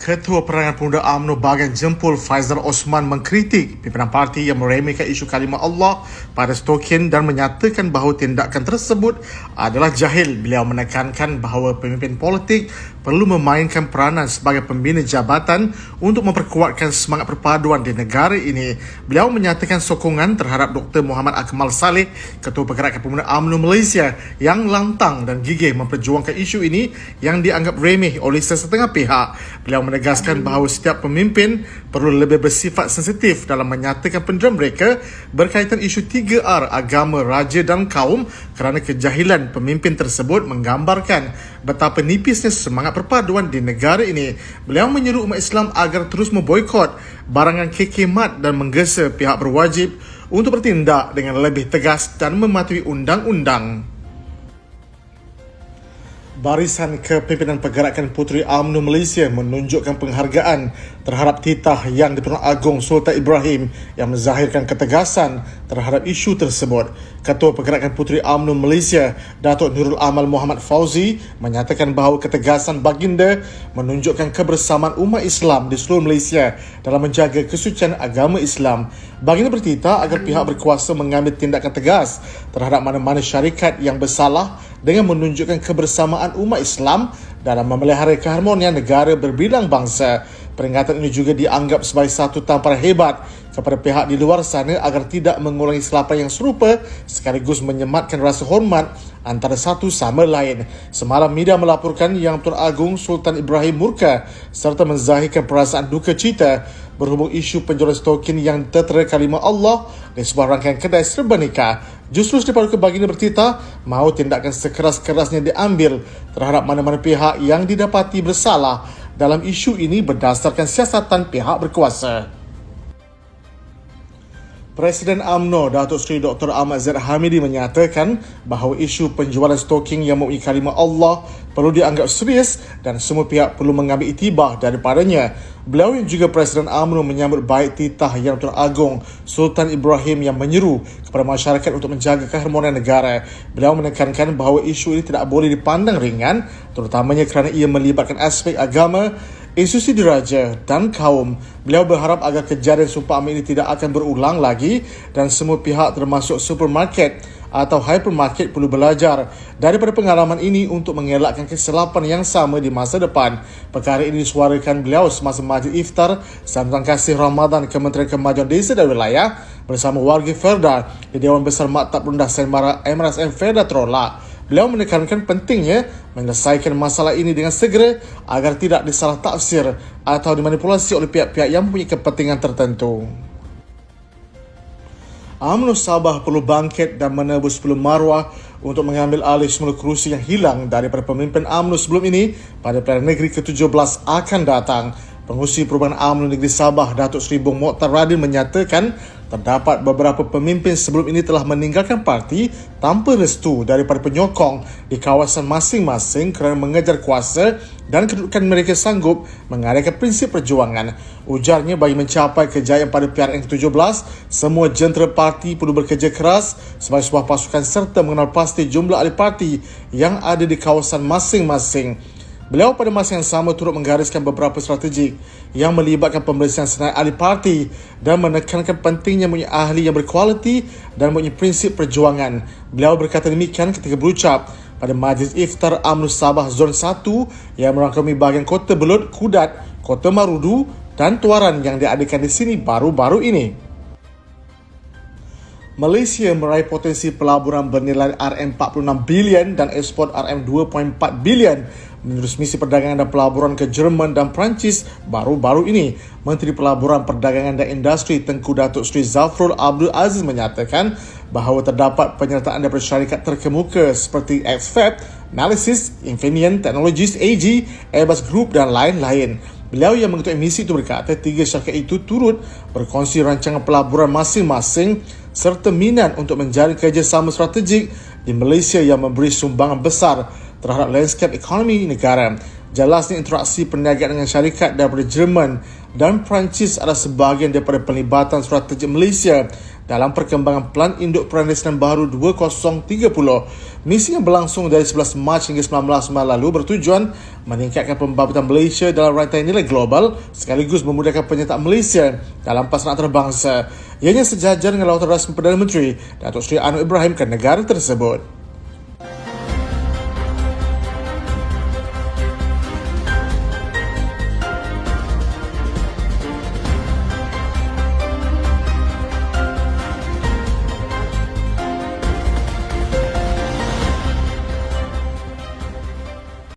Ketua Perangan Pemuda UMNO bahagian Jempol Faizal Osman mengkritik pimpinan parti yang meremehkan isu kalimah Allah pada stokin dan menyatakan bahawa tindakan tersebut adalah jahil. Beliau menekankan bahawa pemimpin politik perlu memainkan peranan sebagai pembina jabatan untuk memperkuatkan semangat perpaduan di negara ini. Beliau menyatakan sokongan terhadap Dr. Muhammad Akmal Saleh, Ketua Pergerakan Pemuda UMNO Malaysia yang lantang dan gigih memperjuangkan isu ini yang dianggap remeh oleh sesetengah pihak. Beliau menegaskan bahawa setiap pemimpin perlu lebih bersifat sensitif dalam menyatakan pendapat mereka berkaitan isu 3R agama, raja dan kaum kerana kejahilan pemimpin tersebut menggambarkan betapa nipisnya semangat perpaduan di negara ini. Beliau menyeru umat Islam agar terus memboikot barangan KK Mat dan menggesa pihak berwajib untuk bertindak dengan lebih tegas dan mematuhi undang-undang. Barisan Kepimpinan Pergerakan Puteri UMNO Malaysia menunjukkan penghargaan terhadap titah Yang di-Pertuan Agong Sultan Ibrahim yang menzahirkan ketegasan terhadap isu tersebut. Ketua Pergerakan Puteri UMNO Malaysia, Datuk Nurul Amal Muhammad Fauzi, menyatakan bahawa ketegasan baginda menunjukkan kebersamaan umat Islam di seluruh Malaysia dalam menjaga kesucian agama Islam. Baginda bertitah agar pihak berkuasa mengambil tindakan tegas terhadap mana-mana syarikat yang bersalah dengan menunjukkan kebersamaan umat Islam dalam memelihara keharmonian negara berbilang bangsa. Peringatan ini juga dianggap sebagai satu tamparan hebat kepada pihak di luar sana agar tidak mengulangi kesilapan yang serupa sekaligus menyematkan rasa hormat antara satu sama lain. Semalam media melaporkan Yang Pertuan Agong Sultan Ibrahim murka serta menzahirkan perasaan duka cita berhubung isu penjualan stokin yang tertera kalimah Allah di sebuah rangkaian kedai serba nikah. Justru daripada baginda bertitah mahu tindakan sekeras-kerasnya diambil terhadap mana-mana pihak yang didapati bersalah dalam isu ini berdasarkan siasatan pihak berkuasa. Presiden UMNO Datuk Seri Dr. Ahmad Zaid Hamidi menyatakan bahawa isu penjualan stoking yang mempunyai kalimah Allah perlu dianggap serius dan semua pihak perlu mengambil iktibar daripadanya. Beliau yang juga Presiden UMNO menyambut baik titah Yang Pertuan Agong Sultan Ibrahim yang menyeru kepada masyarakat untuk menjaga keharmonian negara. Beliau menekankan bahawa isu ini tidak boleh dipandang ringan, terutamanya kerana ia melibatkan aspek agama, institusi diraja dan kaum. Beliau berharap agar kejadian seumpama ini tidak akan berulang lagi dan semua pihak termasuk supermarket atau hypermarket perlu belajar daripada pengalaman ini untuk mengelakkan kesilapan yang sama di masa depan. Perkara ini disuarakan beliau semasa majlis iftar Sambutan Kasih Ramadan Kementerian Kemajuan Desa dan Wilayah bersama warga Ferda di Dewan Besar Maktab Rendah Sembara MRSM Ferda Terolak. Beliau menekankan pentingnya menyelesaikan masalah ini dengan segera agar tidak disalah tafsir atau dimanipulasi oleh pihak-pihak yang mempunyai kepentingan tertentu. UMNO Sabah perlu bangkit dan menebus sebelum maruah untuk mengambil alih semula kerusi yang hilang daripada pemimpin UMNO sebelum ini pada Pilihan Negeri ke-17 akan datang. Pengurusi Perubahan UMNO Negeri Sabah, Datuk Seri Bong Mokhtar Radin menyatakan terdapat beberapa pemimpin sebelum ini telah meninggalkan parti tanpa restu daripada penyokong di kawasan masing-masing kerana mengejar kuasa dan kedudukan mereka sanggup mengadakan prinsip perjuangan. Ujarnya bagi mencapai kejayaan pada PRN ke-17, semua jentera parti perlu bekerja keras sebagai sebuah pasukan serta mengenal pasti jumlah ahli parti yang ada di kawasan masing-masing. Beliau pada masa yang sama turut menggariskan beberapa strategi yang melibatkan pembersihan senarai ahli parti dan menekankan pentingnya mempunyai ahli yang berkualiti dan mempunyai prinsip perjuangan. Beliau berkata demikian ketika berucap pada Majlis Iftar UMNO Sabah Zon 1 yang merangkumi bahagian Kota Belud, Kudat, Kota Marudu dan Tuaran yang diadakan di sini baru-baru ini. Malaysia meraih potensi pelaburan bernilai RM46 bilion dan ekspor RM2.4 bilion menerus misi perdagangan dan pelaburan ke Jerman dan Perancis baru-baru ini. Menteri Pelaburan, Perdagangan dan Industri Tengku Datuk Seri Zafrul Abdul Aziz menyatakan bahawa terdapat penyertaan daripada syarikat terkemuka seperti XFAB, Analysis, Infineon Technologies AG, Airbus Group dan lain-lain. Beliau yang mengetuai misi itu berkata tiga syarikat itu turut berkongsi rancangan pelaburan masing-masing serta minat untuk menjalin kerjasama strategik di Malaysia yang memberi sumbangan besar terhadap landscape ekonomi negara. Jelasnya interaksi perniagaan dengan syarikat daripada Jerman dan Perancis adalah sebahagian daripada pelibatan strategik Malaysia dalam perkembangan Pelan Induk Perandisan Baharu 2030. Misi yang berlangsung dari 11 Mac hingga 19 Mac lalu bertujuan meningkatkan pembabitan Malaysia dalam rantai nilai global sekaligus memudahkan penyertaan Malaysia dalam pasaran antarabangsa. Ianya sejajar dengan lawatan rasmi Perdana Menteri Datuk Seri Anwar Ibrahim ke negara tersebut.